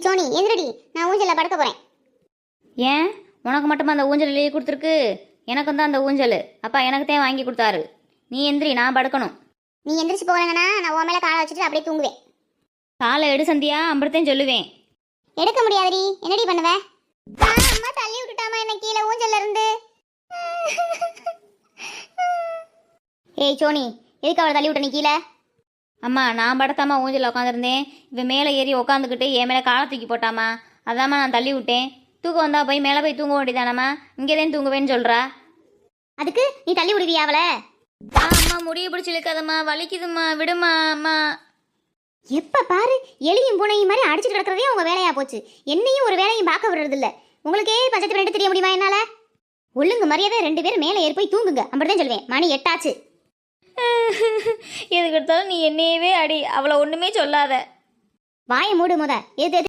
Sony எந்திரடி, நான் ஊஞ்சல்ல படுக்க போறேன். ஏன் உனக்கு மட்டுமா அந்த ஊஞ்சல் எழுதி கொடுத்துருக்கு? எனக்கும் தான் அந்த ஊஞ்சல் அப்பா எனக்கு தான் வாங்கி கொடுத்தாரு. நீ எந்திரி, நான் படுக்கணும். நீ எந்திரிச்சு போகலங்கன்னா நான் உன் மேல காலை வச்சுட்டு அப்படியே தூங்குவேன். காலை எடு சந்தியா, அம்புறத்தையும் சொல்லுவேன். எடுக்க முடியாதுடி, என்னடி பண்ணுவ? அம்மா தள்ளி விட்டுட்டாமா என்ன கீழே ஊஞ்சல்ல இருந்து. ஏய் சோனி, எதுக்கு அவளை தள்ளி விட்ட நீ கீழே? அம்மா நான் படத்தாம்மா ஊஞ்சலில் உட்காந்துருந்தேன். இவன் மேலே ஏறி உட்காந்துக்கிட்டு என் மேலே காலை தூக்கி போட்டாமா, அதாம்மா நான் தள்ளி விட்டேன். தூக்கம் வந்தா போய் மேலே போய் தூங்க வேண்டியதானம்மா, இங்கே தான் தூங்குவேன்னு சொல்கிறா. அதுக்கு நீ தள்ளி விடுவியா அவளை? அம்மா முடிய பிடிச்சி இழுக்காதம்மா, வலிக்குதும்மா, விடுமா அம்மா. எப்ப பாரு எலியும் பூனையும் மாதிரி அடிச்சுட்டு கிடக்கிறதே உங்க வேலையா போச்சு. என்னையும் ஒரு வேலையும் பார்க்க விடுறது இல்ல. உங்களுக்கே பஞ்சத்து ரெண்டு தெரிய முடியுமா என்னால? ஒழுங்கு மரியாதை 2 பேரும் மேலே ஏறி போய் தூங்குங்க, அப்படிதான் சொல்லுவேன். மணி 8 ஆச்சு. எதுக்கு எடுத்தாலும் நீ என்னையவே அடி, அவளை ஒன்றுமே சொல்லாத. வாயை மூடு முத. எது